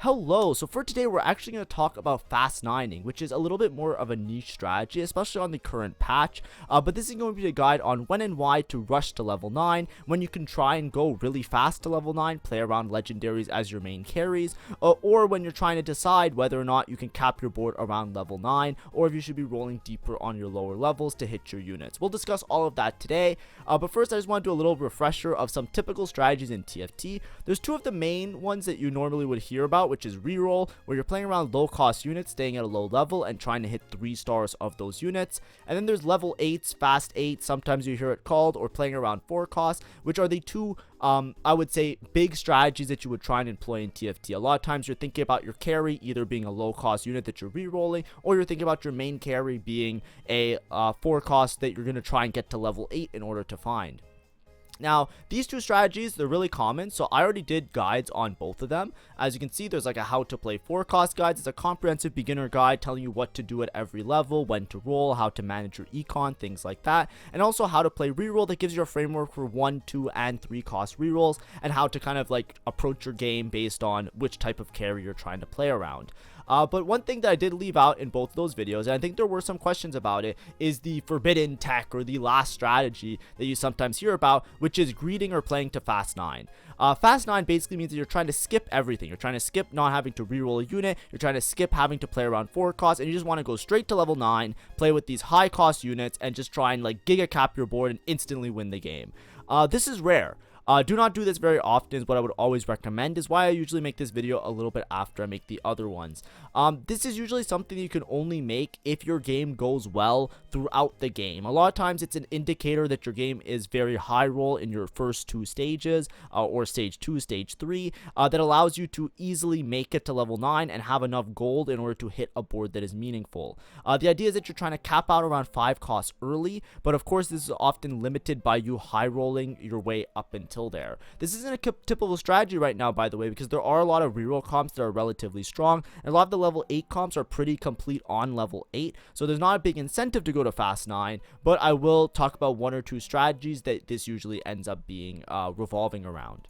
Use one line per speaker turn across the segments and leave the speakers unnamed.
Hello, so for today we're actually going to talk about fast nining, which is a little bit more of a niche strategy, especially on the current patch, but this is going to be a guide on when and why to rush to level 9, when you can try and go really fast to level 9, play around legendaries as your main carries, or when you're trying to decide whether or not you can cap your board around level 9, or if you should be rolling deeper on your lower levels to hit your units. We'll discuss all of that today, but first I just want to do a little refresher of some typical strategies in TFT. There's two of the main ones that you normally would hear about, which is reroll, where you're playing around low cost units, staying at a low level and trying to hit 3 stars of those units. And then there's level 8s, fast 8, sometimes you hear it called, or playing around 4 costs, which are the two I would say big strategies that you would try and employ in TFT. A lot of times you're thinking about your carry either being a low cost unit that you're rerolling, or you're thinking about your main carry being a 4 cost that you're going to try and get to level 8 in order to find. Now, these two strategies, they're really common, so I already did guides on both of them. As you can see, there's like a how to play 4 cost guide. It's a comprehensive beginner guide telling you what to do at every level, when to roll, how to manage your econ, things like that. And also how to play reroll that gives you a framework for 1, 2, and 3 cost rerolls, and how to kind of like approach your game based on which type of carry you're trying to play around. But one thing that I did leave out in both of those videos, and I think there were some questions about it, is the forbidden tech or the last strategy that you sometimes hear about, which is greeting or playing to fast 9. Fast 9 basically means that you're trying to skip everything. You're trying to skip not having to reroll a unit, you're trying to skip having to play around 4 costs, and you just want to go straight to level 9, play with these high cost units, and just try and like giga cap your board and instantly win the game. This is rare. Do not do this very often is what I would always recommend, is why I usually make this video a little bit after I make the other ones. This is usually something you can only make if your game goes well throughout the game. A lot of times it's an indicator that your game is very high roll in your first 2 stages, or stage 2, stage 3, that allows you to easily make it to level 9 and have enough gold in order to hit a board that is meaningful. The idea is that you're trying to cap out around 5 costs early, but of course this is often limited by you high rolling your way up until there. This isn't a typical strategy right now, by the way, because there are a lot of reroll comps that are relatively strong, and a lot of the level 8 comps are pretty complete on level 8, so there's not a big incentive to go to fast 9, but I will talk about 1 or 2 strategies that this usually ends up being revolving around.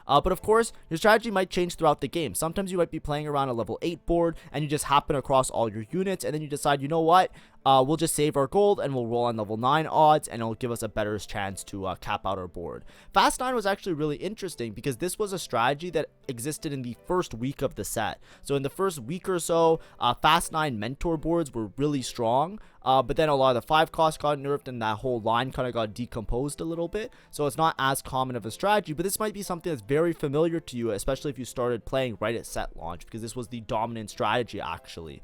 But of course, your strategy might change throughout the game. Sometimes you might be playing around a level 8 board and you just happen across all your units, and then you decide, you know what, we'll just save our gold and we'll roll on level 9 odds, and it'll give us a better chance to cap out our board. Fast 9 was actually really interesting because this was a strategy that existed in the first week of the set. So in the first week or so, Fast 9 mentor boards were really strong, but then a lot of the 5 costs got nerfed and that whole line kind of got decomposed a little bit. So it's not as common of a strategy, but this might be something that's very familiar to you, especially if you started playing right at set launch, because this was the dominant strategy actually.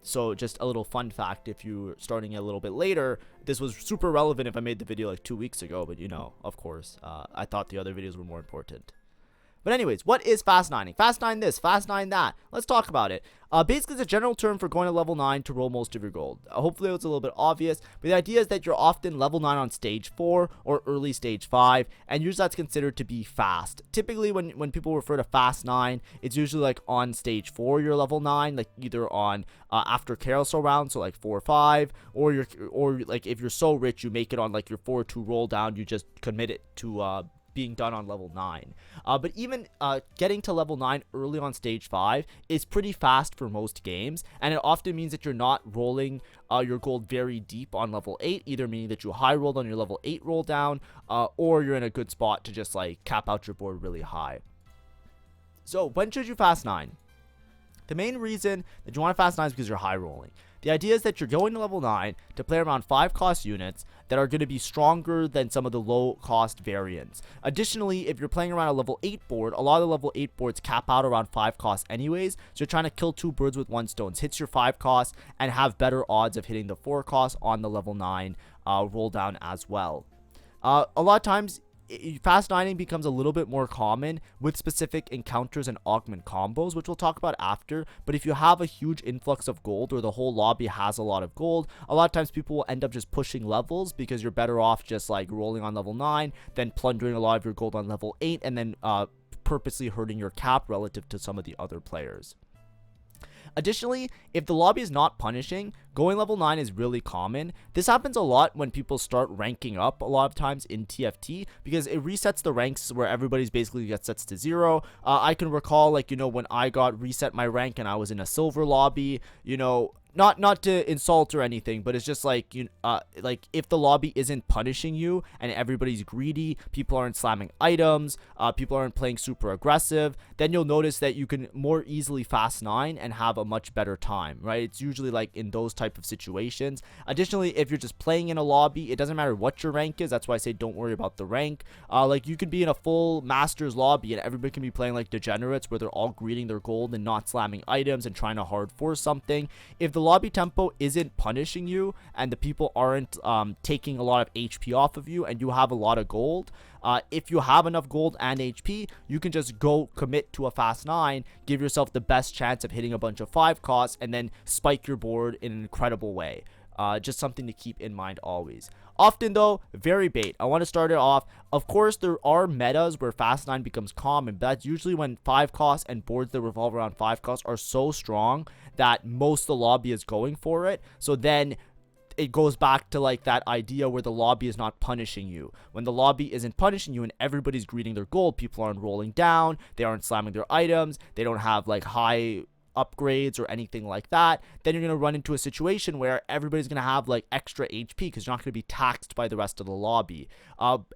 So just a little fun fact, if you're starting a little bit later, this was super relevant if I made the video like 2 weeks ago, but you know, of course, I thought the other videos were more important. But anyways, what is fast nining? Fast 9 this, fast 9 that. Let's talk about it. Basically, it's a general term for going to level 9 to roll most of your gold. Hopefully, it's a little bit obvious, but the idea is that you're often level 9 on stage 4 or early stage 5, and usually that's considered to be fast. Typically, when people refer to fast 9, it's usually like on stage 4 you're level 9, like either on after carousel round, so like 4 or 5, or like if you're so rich you make it on like your 4-2 roll down, you just commit it to being done on level 9. But even getting to level 9 early on stage 5 is pretty fast for most games, and it often means that you're not rolling your gold very deep on level 8, either meaning that you high rolled on your level 8 roll down, or you're in a good spot to just like cap out your board really high. So when should you fast 9? The main reason that you want to fast 9 is because you're high rolling. The idea is that you're going to level 9 to play around 5 cost units that are going to be stronger than some of the low cost variants. Additionally, if you're playing around a level 8 board, a lot of the level 8 boards cap out around 5 costs anyways, so you're trying to kill 2 birds with 1 stone. Hits your 5 costs and have better odds of hitting the 4 costs on the level 9 roll down as well. A lot of times, fast nining becomes a little bit more common with specific encounters and augment combos, which we'll talk about after. But if you have a huge influx of gold, or the whole lobby has a lot of gold, a lot of times people will end up just pushing levels because you're better off just like rolling on level 9 than plundering a lot of your gold on level 8 and then purposely hurting your cap relative to some of the other players. Additionally, if the lobby is not punishing, going level 9 is really common. This happens a lot when people start ranking up a lot of times in TFT, because it resets the ranks where everybody's basically gets sets to 0. I can recall, like, you know, when I got reset my rank and I was in a silver lobby, you know, not to insult or anything, but it's just like, like if the lobby isn't punishing you and everybody's greedy, people aren't slamming items, people aren't playing super aggressive, then you'll notice that you can more easily fast 9 and have a much better time, right? It's usually like in those type of situations. Additionally, if you're just playing in a lobby, it doesn't matter what your rank is. That's why I say don't worry about the rank. Like you could be in a full masters lobby and everybody can be playing like degenerates where they're all greeting their gold and not slamming items and trying to hard force something. If the lobby tempo isn't punishing you and the people aren't taking a lot of HP off of you and you have a lot of gold, if you have enough gold and HP, you can just go commit to a fast 9, give yourself the best chance of hitting a bunch of 5 costs, and then spike your board in an incredible way. Just something to keep in mind always. Often though, very bait. I want to start it off. Of course, there are metas where fast 9 becomes common, but that's usually when 5 costs and boards that revolve around 5 costs are so strong that most of the lobby is going for it. So then it goes back to like that idea where the lobby is not punishing you. When the lobby isn't punishing you and everybody's greeting their gold, people aren't rolling down, they aren't slamming their items, they don't have like high upgrades or anything like that, then you're going to run into a situation where everybody's going to have like extra HP because you're not going to be taxed by the rest of the lobby.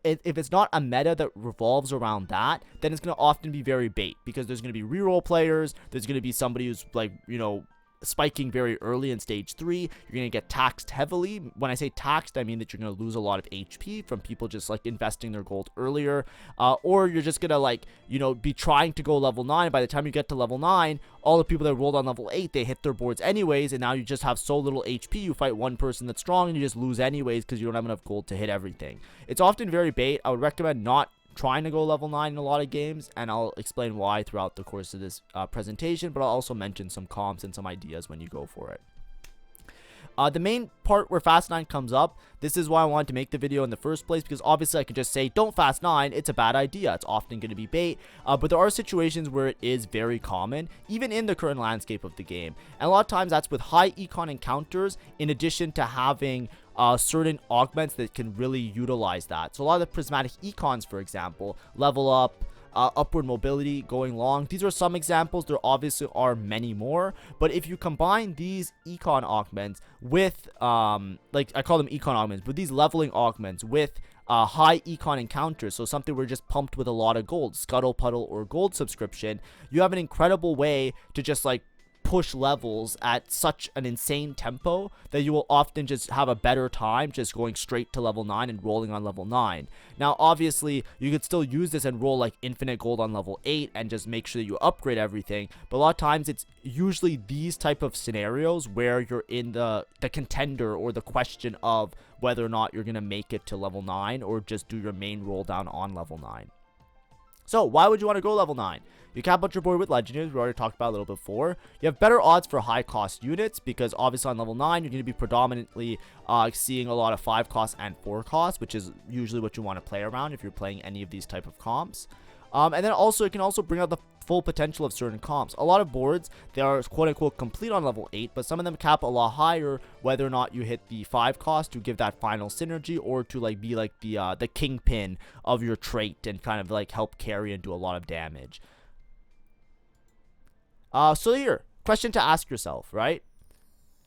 If it's not a meta that revolves around that, then it's going to often be very bait, because there's going to be reroll players, there's going to be somebody who's like, you know, spiking very early in stage 3. You're going to get taxed heavily. When I say taxed, I mean that you're going to lose a lot of HP from people just like investing their gold earlier, or you're just going to like, you know, be trying to go level 9. By the time you get to level 9, all the people that rolled on level 8, they hit their boards anyways, and now you just have so little HP, you fight one person that's strong and you just lose anyways because you don't have enough gold to hit everything. It's often very bait. I would recommend not trying to go level 9 in a lot of games, and I'll explain why throughout the course of this presentation, but I'll also mention some comps and some ideas when you go for it. The main part where fast 9 comes up, this is why I wanted to make the video in the first place, because obviously I could just say don't fast 9, it's a bad idea, it's often going to be bait, but there are situations where it is very common, even in the current landscape of the game, and a lot of times that's with high econ encounters, in addition to having certain augments that can really utilize that. So a lot of the prismatic econs, for example, level up, upward mobility, going long. These are some examples. There obviously are many more, but if you combine these econ augments with like I call them econ augments, but these leveling augments with high econ encounters, so something we're just pumped with a lot of gold, scuttle puddle or gold subscription, you have an incredible way to just like push levels at such an insane tempo that you will often just have a better time just going straight to level 9 and rolling on level 9. Now obviously you could still use this and roll like infinite gold on level 8 and just make sure that you upgrade everything, but a lot of times it's usually these type of scenarios where you're in the contender or the question of whether or not you're gonna make it to level 9 or just do your main roll down on level 9. So why would you want to go level 9? You cap out your board with legendaries, we already talked about a little before. You have better odds for high cost units because obviously on level 9 you're going to be predominantly seeing a lot of 5 costs and 4 costs, which is usually what you want to play around if you're playing any of these type of comps. And then also it can also bring out the full potential of certain comps. A lot of boards, they are quote unquote complete on level 8, but some of them cap a lot higher whether or not you hit the 5 cost to give that final synergy, or to like be like the kingpin of your trait and kind of like help carry and do a lot of damage. So here, question to ask yourself, right?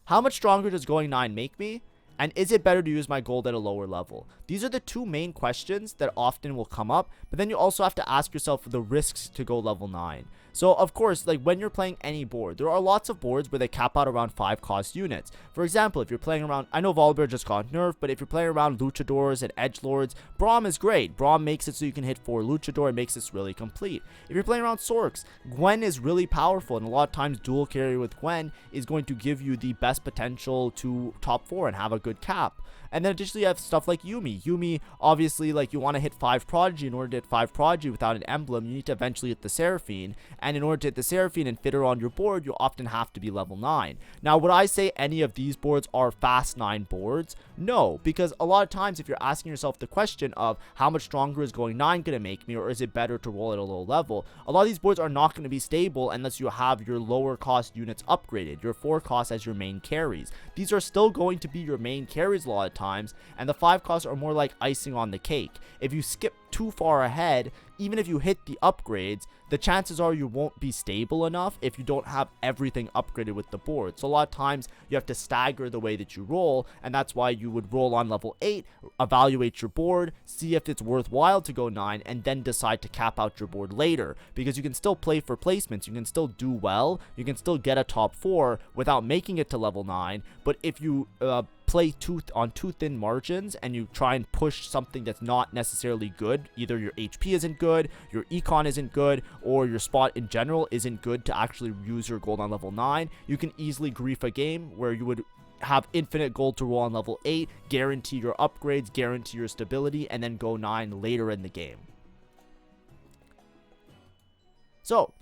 How much stronger does going 9 make me? And is it better to use my gold at a lower level? These are the two main questions that often will come up, but then you also have to ask yourself the risks to go level 9. So of course, like when you're playing any board, there are lots of boards where they cap out around 5 cost units. For example, if you're playing around, I know Volibear just got nerfed, but if you're playing around Luchadors and Edgelords, Braum is great. Braum makes it so you can hit 4 Luchador and makes this really complete. If you're playing around Sorks, Gwen is really powerful, and a lot of times dual carry with Gwen is going to give you the best potential to top 4 and have a good cap. And then additionally you have stuff like Yuumi. Yuumi, obviously, like you want to hit 5 Prodigy. In order to hit 5 Prodigy without an emblem, you need to eventually hit the Seraphine. and in order to hit the Seraphine and fit her on your board, you often have to be level 9. Now, would I say any of these boards are fast 9 boards? No, because a lot of times if you're asking yourself the question of how much stronger is going 9 going to make me, or is it better to roll at a low level, a lot of these boards are not going to be stable unless you have your lower cost units upgraded, your 4 costs as your main carries. These are still going to be your main carries a lot of times, and the 5 costs are more like icing on the cake. If you skip too far ahead, even if you hit the upgrades, the chances are you won't be stable enough if you don't have everything upgraded with the board. So a lot of times you have to stagger the way that you roll, and that's why you would roll on level 8, evaluate your board, see if it's worthwhile to go 9, and then decide to cap out your board later, because you can still play for placements, you can still do well, you can still get a top 4 without making it to level 9, but if you play on too thin margins and you try and push something that's not necessarily good, either your HP isn't good, your econ isn't good, or your spot in general isn't good to actually use your gold on level 9, you can easily grief a game where you would have infinite gold to roll on level 8, guarantee your upgrades, guarantee your stability, and then go 9 later in the game. So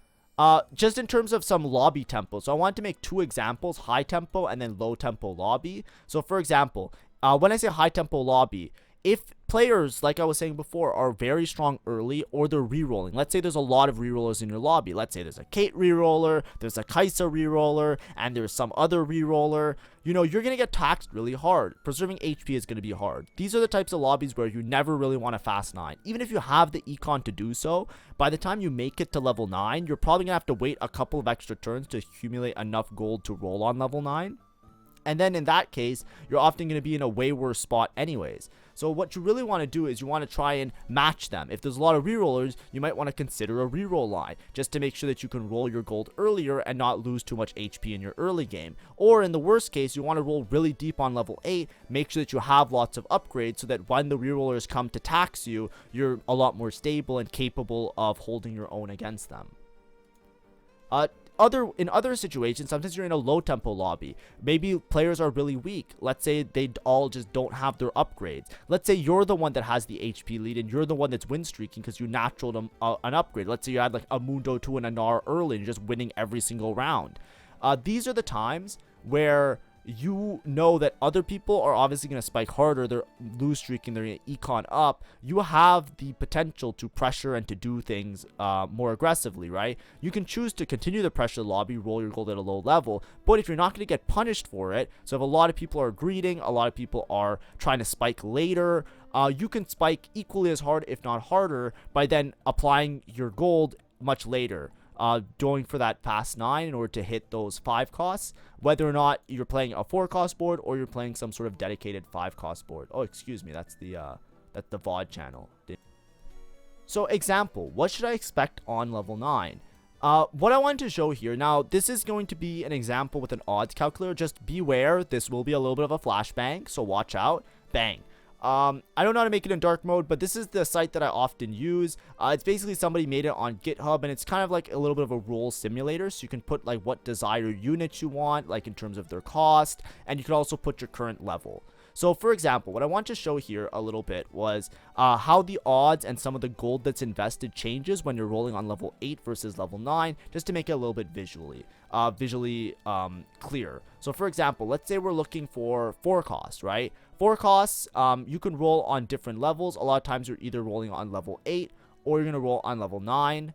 just in terms of some lobby tempo, so I wanted to make 2 examples, high tempo and then low tempo lobby. So for example, when I say high tempo lobby, if players, like I was saying before, are very strong early, or they're rerolling. Let's say there's a lot of rerollers in your lobby. Let's say there's a Kate reroller, there's a Kaisa reroller, and there's some other reroller. You know, you're going to get taxed really hard. Preserving HP is going to be hard. These are the types of lobbies where you never really want to fast 9. Even if you have the econ to do so, by the time you make it to level 9, you're probably going to have to wait a couple of extra turns to accumulate enough gold to roll on level 9. And then in that case, you're often going to be in a way worse spot anyways. So what you really want to do is you want to try and match them. If there's a lot of rerollers, you might want to consider a reroll line, just to make sure that you can roll your gold earlier and not lose too much HP in your early game. Or in the worst case, you want to roll really deep on level 8, make sure that you have lots of upgrades so that when the rerollers come to tax you, you're a lot more stable and capable of holding your own against them. In other situations, sometimes you're in a low tempo lobby. Maybe players are really weak. Let's say they all just don't have their upgrades. Let's say you're the one that has the HP lead and you're the one that's win streaking because you naturaled them an upgrade. Let's say you had like a Mundo 2 and a Gnar early and you're just winning every single round. These are the times where you know that other people are obviously going to spike harder, they're lose streaking, they're going to econ up. You have the potential to pressure and to do things more aggressively, right? You can choose to continue the pressure lobby, roll your gold at a low level, but if you're not going to get punished for it, so if a lot of people are greeting, a lot of people are trying to spike later, you can spike equally as hard, if not harder, by then applying your gold much later. Going for that fast 9 in order to hit those 5 costs, whether or not you're playing a 4 cost board or you're playing some sort of dedicated 5 cost board. Oh, excuse me, that's the VOD channel. So example, what should I expect on level 9? What I wanted to show here, now this is going to be an example with an odds calculator. Just beware, this will be a little bit of a flashbang, so watch out. Bang. I don't know how to make it in dark mode, but this is the site that I often use. It's basically somebody made it on GitHub, and it's kind of like a little bit of a roll simulator, so you can put like what desired units you want, like in terms of their cost, and you can also put your current level. So for example, what I want to show here a little bit was how the odds and some of the gold that's invested changes when you're rolling on level 8 versus level 9, just to make it a little bit visually clear. So for example, let's say we're looking for 4 costs, right? 4 costs, you can roll on different levels. A lot of times you're either rolling on level 8 or you're going to roll on level 9.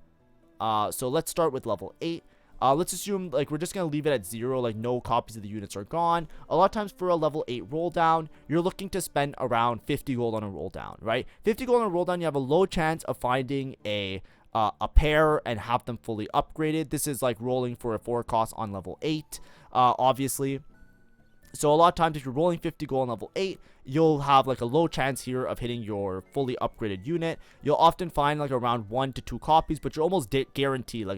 So let's start with level 8. Let's assume like we're just going to leave it at 0, like no copies of the units are gone. A lot of times for a level 8 roll down, you're looking to spend around 50 gold on a roll down, right? 50 gold on a roll down, you have a low chance of finding a pair and have them fully upgraded. This is like rolling for a 4 cost on level 8, obviously. So a lot of times if you're rolling 50 gold on level 8, you'll have like a low chance here of hitting your fully upgraded unit. You'll often find like around 1 to 2 copies, but you're almost guaranteed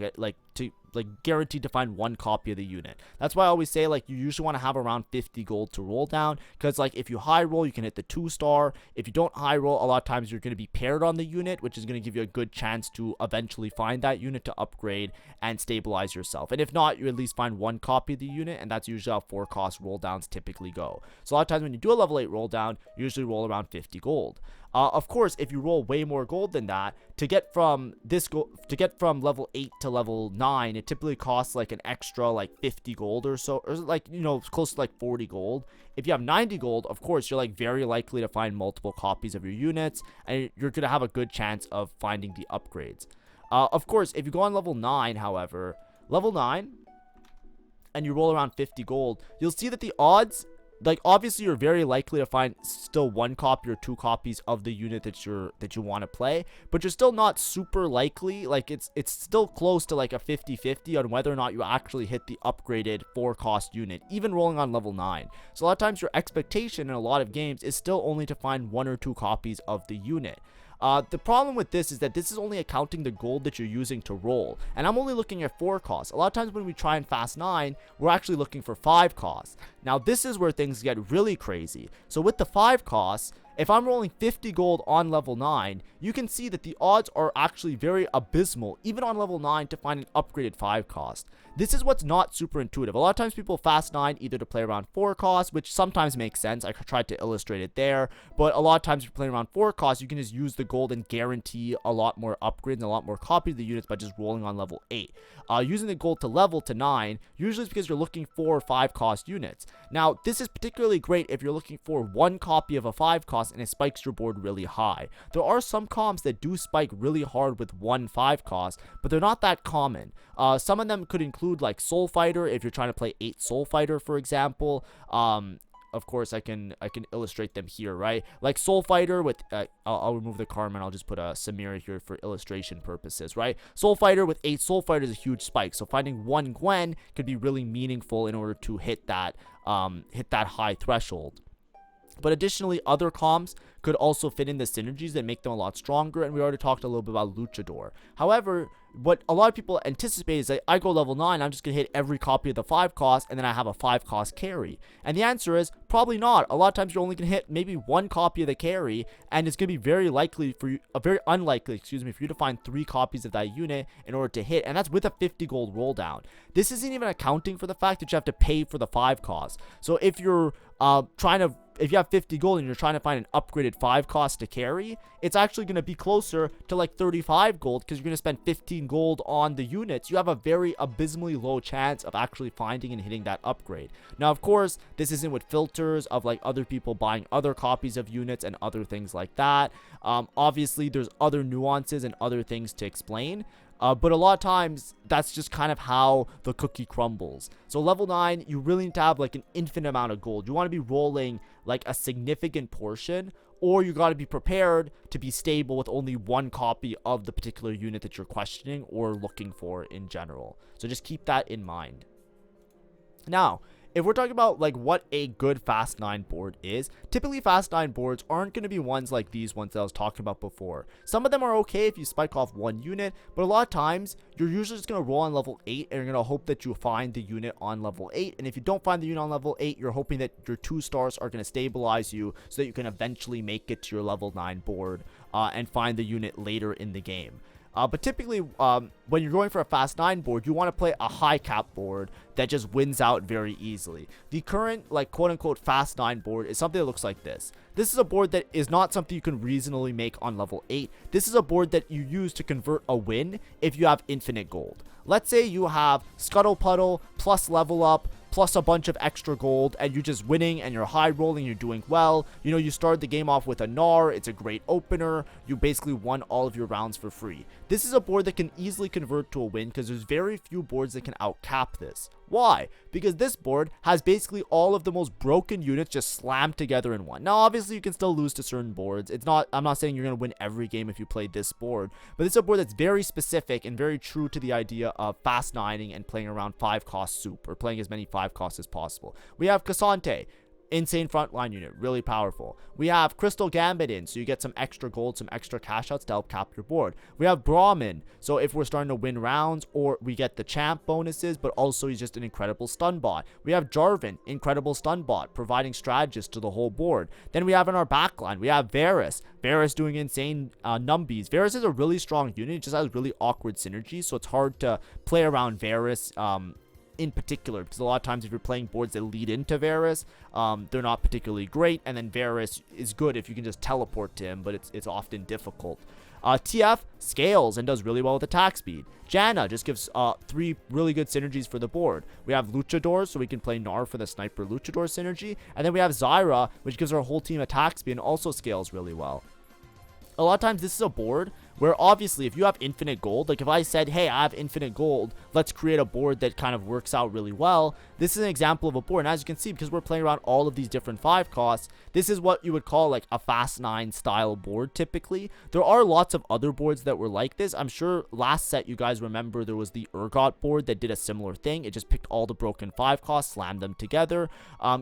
guaranteed to find 1 copy of the unit. That's why I always say like you usually want to have around 50 gold to roll down, because like if you high roll, you can hit the 2-star. If you don't high roll, a lot of times you're going to be paired on the unit, which is going to give you a good chance to eventually find that unit to upgrade and stabilize yourself. And if not, you at least find 1 copy of the unit, and that's usually how 4 cost roll downs typically go. So a lot of times when you do a level 8 roll down, you usually roll around 50 gold. Of course, if you roll way more gold than that, to get from level 8 to level 9, it typically costs like an extra like 50 gold or so, or like, you know, close to like 40 gold. If you have 90 gold, of course, you're like very likely to find multiple copies of your units, and you're gonna have a good chance of finding the upgrades. Of course, if you go on level 9, however, level 9, and you roll around 50 gold, you'll see that the odds, like, obviously you're very likely to find still 1 copy or 2 copies of the unit that you want to play, but you're still not super likely. Like, it's still close to like a 50-50 on whether or not you actually hit the upgraded 4-cost unit, even rolling on level 9. So a lot of times your expectation in a lot of games is still only to find 1 or 2 copies of the unit. The problem with this is that this is only accounting the gold that you're using to roll, and I'm only looking at 4 costs. A lot of times when we try and fast 9, we're actually looking for 5 costs. Now this is where things get really crazy. So with the 5 costs, if I'm rolling 50 gold on level 9, you can see that the odds are actually very abysmal, even on level 9, to find an upgraded 5 cost. This is what's not super intuitive. A lot of times people fast 9 either to play around 4 costs, which sometimes makes sense. I tried to illustrate it there, but a lot of times if you're playing around 4 costs, you can just use the gold and guarantee a lot more upgrades and a lot more copies of the units by just rolling on level 8. Using the gold to level to 9, usually it's because you're looking for 5 cost units. Now, this is particularly great if you're looking for 1 copy of a 5 cost and it spikes your board really high. There are some comps that do spike really hard with 1 5 cost, but they're not that common. Some of them could include like Soul Fighter, if you're trying to play 8 Soul Fighter, for example. Of course, I can illustrate them here, right? Like Soul Fighter with, I'll remove the Karma and I'll just put a Samira here for illustration purposes, right? Soul Fighter with 8 Soul Fighter is a huge spike, so finding 1 Gwen could be really meaningful in order to hit that high threshold. But additionally, other comps could also fit in the synergies that make them a lot stronger, and we already talked a little bit about Luchador. However, what a lot of people anticipate is that I go level 9, I'm just going to hit every copy of the 5 cost, and then I have a 5 cost carry. And the answer is probably not. A lot of times you're only going to hit maybe 1 copy of the carry, and it's going to be very unlikely for you to find 3 copies of that unit in order to hit, and that's with a 50 gold roll down. This isn't even accounting for the fact that you have to pay for the 5 cost. So if you're if you have 50 gold and you're trying to find an upgraded 5 cost to carry, it's actually going to be closer to like 35 gold because you're going to spend 15 gold on the units. You have a very abysmally low chance of actually finding and hitting that upgrade. Now, of course, this isn't with filters of like other people buying other copies of units and other things like that. Obviously, there's other nuances and other things to explain. But a lot of times, that's just kind of how the cookie crumbles. So level 9, you really need to have like an infinite amount of gold. You want to be rolling like a significant portion, or you got to be prepared to be stable with only 1 copy of the particular unit that you're questioning or looking for in general. So just keep that in mind. Now, if we're talking about like what a good fast 9 board is, typically fast 9 boards aren't going to be ones like these ones that I was talking about before. Some of them are okay if you spike off 1 unit, but a lot of times you're usually just going to roll on level 8 and you're going to hope that you find the unit on level 8. And if you don't find the unit on level 8, you're hoping that your 2 stars are going to stabilize you so that you can eventually make it to your level 9 board and find the unit later in the game. But typically, when you're going for a fast 9 board, you want to play a high cap board that just wins out very easily. The current, like, quote-unquote fast 9 board is something that looks like this. This is a board that is not something you can reasonably make on level 8. This is a board that you use to convert a win if you have infinite gold. Let's say you have Scuttle Puddle plus level up plus a bunch of extra gold, and you're just winning and you're high rolling, you're doing well. You know, you started the game off with a Gnar, it's a great opener, you basically won all of your rounds for free. This is a board that can easily convert to a win because there's very few boards that can outcap this. Why? Because this board has basically all of the most broken units just slammed together in one. Now, obviously, you can still lose to certain boards. I'm not saying you're going to win every game if you play this board, but it's a board that's very specific and very true to the idea of fast 9ing and playing around 5 cost soup, or playing as many 5 costs as possible. We have Cassante. Insane frontline unit, really powerful. We have Crystal Gambit in, so you get some extra gold, some extra cash outs to help cap your board. We have Brahmin, so if we're starting to win rounds, or we get the champ bonuses, but also he's just an incredible stun bot. We have Jarvan, incredible stun bot, providing strategists to the whole board. Then we have in our backline, we have Varus. Varus doing insane numbies. Varus is a really strong unit, it just has really awkward synergy, so it's hard to play around Varus in particular, because a lot of times if you're playing boards that lead into Varus, they're not particularly great, and then Varus is good if you can just teleport to him, but it's often difficult. TF scales and does really well with attack speed. Janna just gives 3 really good synergies for the board. We have Luchador, so we can play Gnar for the Sniper Luchador synergy. And then we have Zyra, which gives our whole team attack speed and also scales really well. A lot of times this is a board where obviously if you have infinite gold, like if I said, hey, I have infinite gold, let's create a board that kind of works out really well. This is an example of a board. And as you can see, because we're playing around all of these different 5 costs, this is what you would call like a fast 9 style board typically. There are lots of other boards that were like this. I'm sure last set you guys remember there was the Urgot board that did a similar thing. It just picked all the broken 5 costs, slammed them together.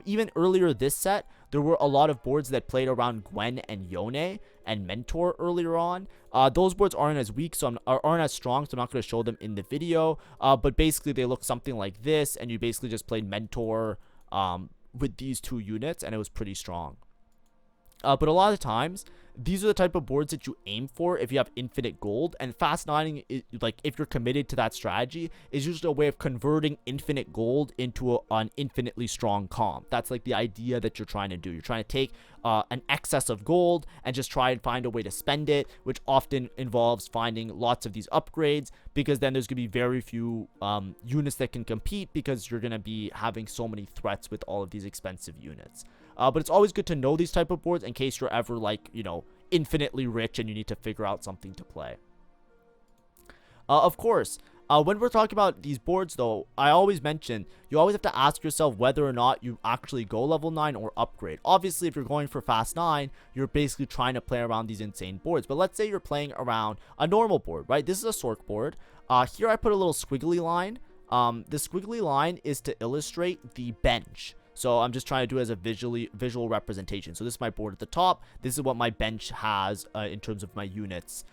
Even earlier this set, there were a lot of boards that played around Gwen and Yone and Mentor earlier on. Those boards aren't as weak, so aren't as strong, so I'm not going to show them in the video. But basically, they look something like this, and you basically just played Mentor with these 2 units, and it was pretty strong. But a lot of times, these are the type of boards that you aim for if you have infinite gold, and fast 9ing, like if you're committed to that strategy, is usually a way of converting infinite gold into an infinitely strong comp. That's like the idea that you're trying to do. You're trying to take an excess of gold and just try and find a way to spend it, which often involves finding lots of these upgrades, because then there's going to be very few units that can compete, because you're going to be having so many threats with all of these expensive units. But it's always good to know these type of boards in case you're ever like, you know, infinitely rich and you need to figure out something to play. Of course, when we're talking about these boards though, I always mention you always have to ask yourself whether or not you actually go level 9 or upgrade. Obviously, if you're going for fast 9, you're basically trying to play around these insane boards. But let's say you're playing around a normal board, right? This is a Sork board. Here I put a little squiggly line. The squiggly line is to illustrate the bench. So I'm just trying to do it as a visual representation. So this is my board at the top. This is what my bench has in terms of my units,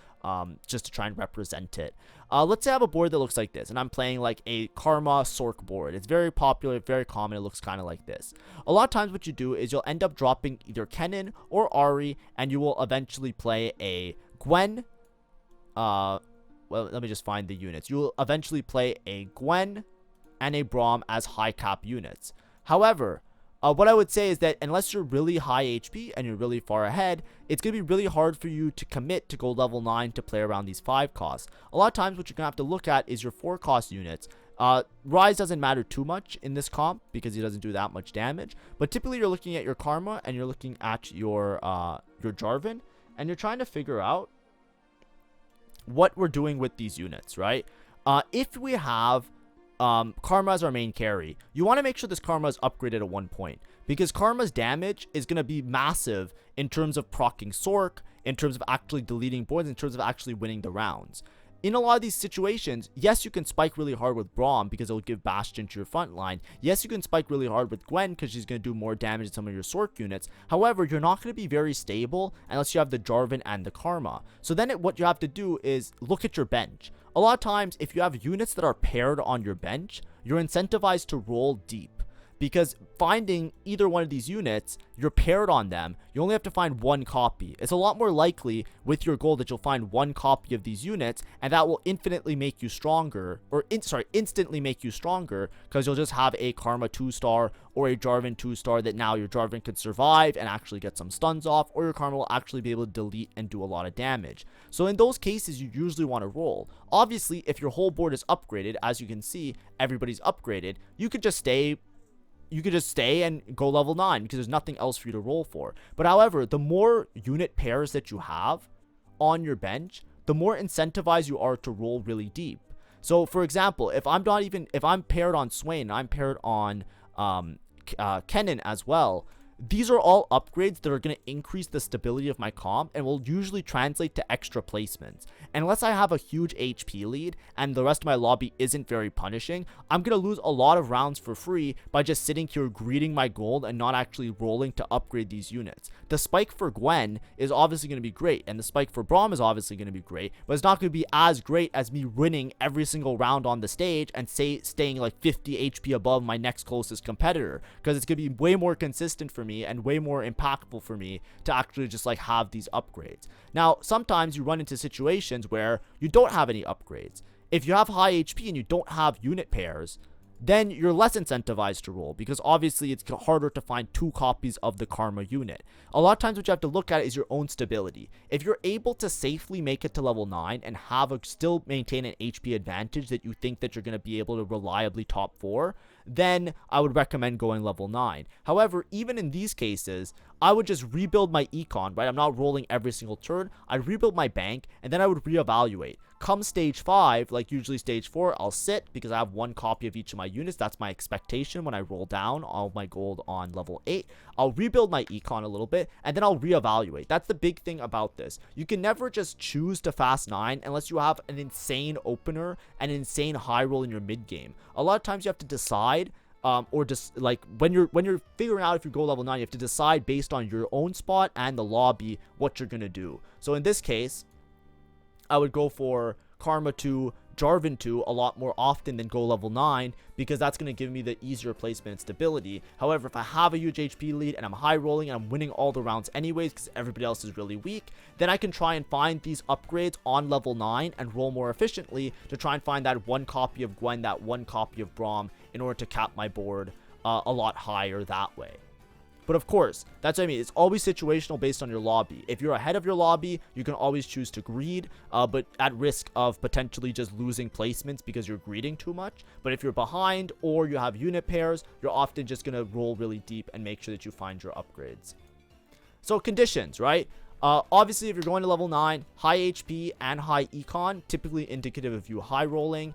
just to try and represent it. Let's say I have a board that looks like this, and I'm playing like a Karma Sork board. It's very popular, very common. It looks kind of like this. A lot of times what you do is you'll end up dropping either Kennen or Ahri, and you will eventually play a Gwen. Well, let me just find the units. You will eventually play a Gwen and a Braum as high cap units. However, what I would say is that unless you're really high HP and you're really far ahead, it's going to be really hard for you to commit to go level 9 to play around these 5 costs. A lot of times what you're going to have to look at is your 4 cost units. Rise doesn't matter too much in this comp because he doesn't do that much damage. But typically you're looking at your Karma and you're looking at your Jarvan, and you're trying to figure out what we're doing with these units, right? If we have Karma as our main carry, you want to make sure this Karma is upgraded at 1 point, because Karma's damage is going to be massive in terms of proccing Sork, in terms of actually deleting boards, in terms of actually winning the rounds. In a lot of these situations, yes, you can spike really hard with Braum because it'll give Bastion to your front line. Yes, you can spike really hard with Gwen because she's going to do more damage to some of your Sork units. However, you're not going to be very stable unless you have the Jarvan and the Karma. So then what you have to do is look at your bench. A lot of times, if you have units that are paired on your bench, you're incentivized to roll deep. Because finding either one of these units, you're paired on them, you only have to find 1 copy. It's a lot more likely with your goal that you'll find 1 copy of these units, and that will infinitely make you stronger, or instantly make you stronger, because you'll just have a Karma 2-star or a Jarvan 2-star that now your Jarvan could survive and actually get some stuns off, or your Karma will actually be able to delete and do a lot of damage. So in those cases, you usually want to roll. Obviously, if your whole board is upgraded, as you can see, everybody's upgraded, you could just stay and go level 9 because there's nothing else for you to roll for. But however, the more unit pairs that you have on your bench, the more incentivized you are to roll really deep. So for example, if I'm paired on Swain, I'm paired on Kennen as well, these are all upgrades that are going to increase the stability of my comp and will usually translate to extra placements. And unless I have a huge HP lead and the rest of my lobby isn't very punishing, I'm going to lose a lot of rounds for free by just sitting here greeting my gold and not actually rolling to upgrade these units. The spike for Gwen is obviously going to be great, and the spike for Braum is obviously going to be great, but it's not going to be as great as me winning every single round on the stage and staying like 50 HP above my next closest competitor, because it's going to be way more consistent for me and way more impactful for me to actually just like have these upgrades. Now, sometimes you run into situations where you don't have any upgrades. If you have high HP and you don't have unit pairs, then you're less incentivized to roll, because obviously it's harder to find 2 copies of the karma unit. A lot of times what you have to look at is your own stability. If you're able to safely make it to level 9 and still maintain an HP advantage that you think that you're going to be able to reliably top 4, then I would recommend going level 9. However, even in these cases, I would just rebuild my econ, right? I'm not rolling every single turn. I'd rebuild my bank, and then I would reevaluate. Come stage 5, like usually stage 4, I'll sit because I have 1 copy of each of my units. That's my expectation when I roll down all my gold on level 8. I'll rebuild my econ a little bit, and then I'll reevaluate. That's the big thing about this. You can never just choose to fast 9 unless you have an insane opener and an insane high roll in your mid game. A lot of times you have to decide, or just like when you're figuring out if you go level 9, you have to decide based on your own spot and the lobby what you're gonna do. So in this case, I would go for Karma 2, Jarvan 2 a lot more often than go level 9, because that's going to give me the easier placement and stability. However, if I have a huge HP lead and I'm high rolling and I'm winning all the rounds anyways because everybody else is really weak, then I can try and find these upgrades on level 9 and roll more efficiently to try and find that 1 copy of Gwen, that 1 copy of Braum in order to cap my board a lot higher that way. But of course, that's what I mean. It's always situational based on your lobby. If you're ahead of your lobby, you can always choose to greed, but at risk of potentially just losing placements because you're greeding too much. But if you're behind or you have unit pairs, you're often just going to roll really deep and make sure that you find your upgrades. So conditions, right? Obviously, if you're going to level 9, high HP and high econ, typically indicative of you high rolling.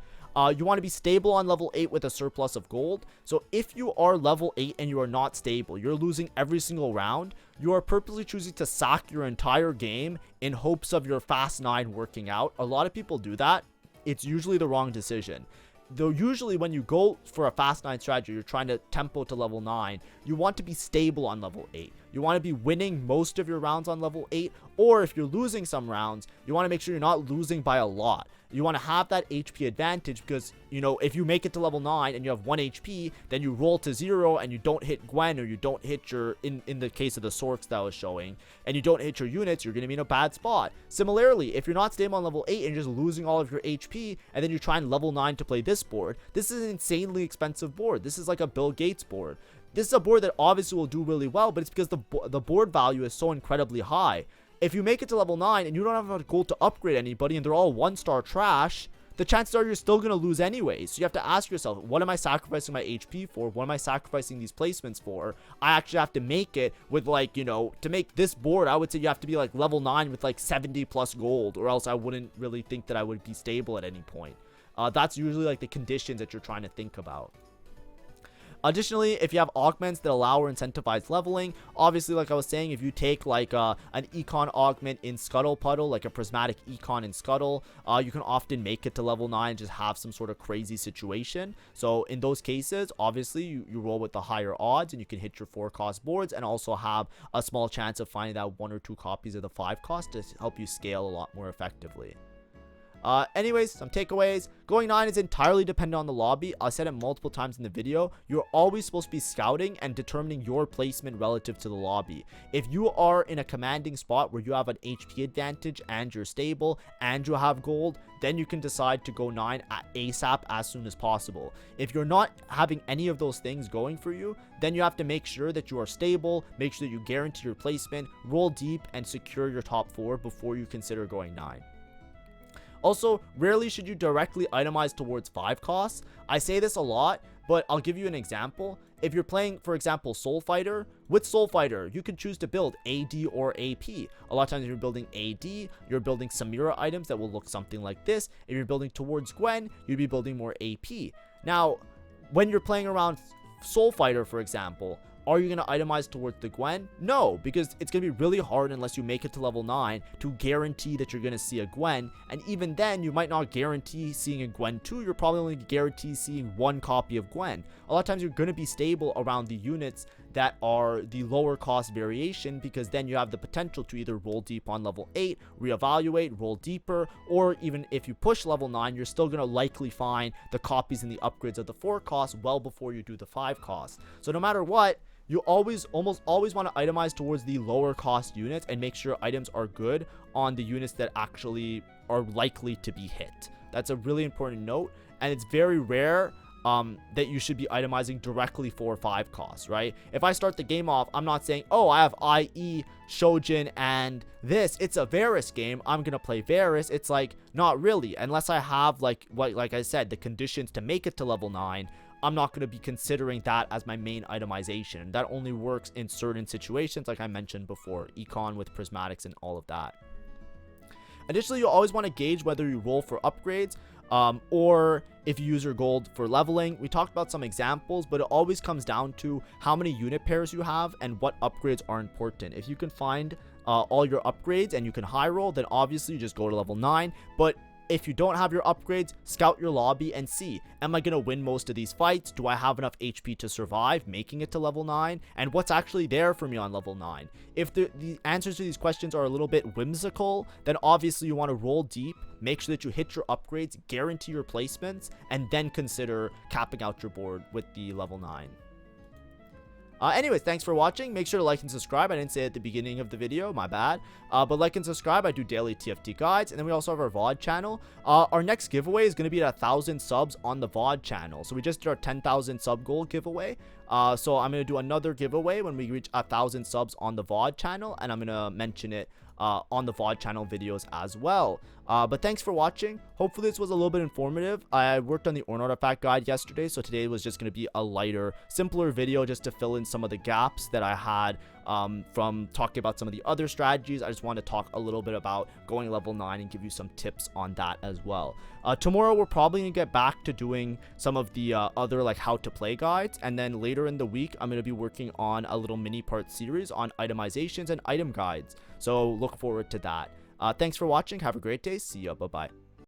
You want to be stable on level 8 with a surplus of gold. So if you are level 8 and you are not stable, you're losing every single round, you are purposely choosing to sack your entire game in hopes of your fast 9 working out. A lot of people do that. It's usually the wrong decision. Though usually when you go for a fast 9 strategy, you're trying to tempo to level 9, you want to be stable on level 8. You want to be winning most of your rounds on level 8, or if you're losing some rounds, you want to make sure you're not losing by a lot. You want to have that HP advantage because, you know, if you make it to level 9 and you have 1 HP, then you roll to 0 and you don't hit Gwen, or you don't hit your, in the case of the Sorks that I was showing, and you don't hit your units, you're going to be in a bad spot. Similarly, if you're not stable on level 8 and you're just losing all of your HP, and then you try and level 9 to play this board, this is an insanely expensive board. This is like a Bill Gates board. This is a board that obviously will do really well, but it's because the board value is so incredibly high. If you make it to level 9 and you don't have enough gold to upgrade anybody and they're all 1-star trash, the chances are you're still going to lose anyways. So you have to ask yourself, what am I sacrificing my HP for? What am I sacrificing these placements for? I actually have to make it with, like, you know, to make this board, I would say you have to be like level 9 with like 70 plus gold, or else I wouldn't really think that I would be stable at any point. That's usually like the conditions that you're trying to think about. Additionally, if you have augments that allow or incentivize leveling, obviously, like I was saying, if you take like an econ augment in Scuttle Puddle, like a prismatic econ in Scuttle, you can often make it to level 9 and just have some sort of crazy situation. So in those cases, obviously, you roll with the higher odds and you can hit your 4-cost boards and also have a small chance of finding that 1 or 2 copies of the 5-cost to help you scale a lot more effectively. Anyways, some takeaways. Going 9 is entirely dependent on the lobby. I said it multiple times in the video. You're always supposed to be scouting and determining your placement relative to the lobby. If you are in a commanding spot where you have an HP advantage and you're stable and you have gold, then you can decide to go 9 ASAP as soon as possible. If you're not having any of those things going for you, then you have to make sure that you are stable, make sure that you guarantee your placement, roll deep, and secure your top 4 before you consider going 9. Also, rarely should you directly itemize towards 5 costs. I say this a lot, but I'll give you an example. If you're playing, for example, Soul Fighter, with Soul Fighter, you can choose to build AD or AP. A lot of times if you're building AD, you're building Samira items that will look something like this. If you're building towards Gwen, you'd be building more AP. Now, when you're playing around Soul Fighter, for example, are you going to itemize towards the Gwen? No, because it's going to be really hard unless you make it to level 9 to guarantee that you're going to see a Gwen. And even then, you might not guarantee seeing a Gwen 2. You're probably only guarantee seeing 1 copy of Gwen. A lot of times, you're going to be stable around the units that are the lower cost variation, because then you have the potential to either roll deep on level 8, reevaluate, roll deeper, or even if you push level 9, you're still going to likely find the copies and the upgrades of the 4 costs well before you do the 5 costs. So no matter what, you almost always want to itemize towards the lower cost units and make sure items are good on the units that actually are likely to be hit. That's a really important note, and it's very rare that you should be itemizing directly for 5 costs, right? If I start the game off, I'm not saying, oh, I have IE, Shojin, and this. It's a Varus game. I'm going to play Varus. It's like, not really. Unless I have, like I said, the conditions to make it to level 9, I'm not going to be considering that as my main itemization. And that only works in certain situations, like I mentioned before, econ with prismatics and all of that. Additionally, you always want to gauge whether you roll for upgrades or if you use your gold for leveling. We talked about some examples, but it always comes down to how many unit pairs you have and what upgrades are important. If you can find all your upgrades and you can high roll, then obviously you just go to level 9. But if you don't have your upgrades, scout your lobby and see, am I going to win most of these fights? Do I have enough HP to survive making it to level 9? And what's actually there for me on level 9? If the answers to these questions are a little bit whimsical, then obviously you want to roll deep, make sure that you hit your upgrades, guarantee your placements, and then consider capping out your board with the level 9. Anyways, thanks for watching. Make sure to like and subscribe. I didn't say it at the beginning of the video, my bad. But like and subscribe. I do daily TFT guides. And then we also have our VOD channel. Our next giveaway is going to be at 1,000 subs on the VOD channel. So we just did our 10,000 sub goal giveaway. So I'm going to do another giveaway when we reach 1,000 subs on the VOD channel. And I'm going to mention it on the VOD channel videos as well. But thanks for watching. Hopefully this was a little bit informative. I worked on the Orn Artifact guide yesterday, so today was just going to be a lighter, simpler video just to fill in some of the gaps that I had from talking about some of the other strategies. I just want to talk a little bit about going level 9 and give you some tips on that as well. Tomorrow we're probably going to get back to doing some of the other like how to play guides, and then later in the week I'm going to be working on a little mini part series on itemizations and item guides. So look forward to that. Thanks for watching. Have a great day. See ya. Bye-bye.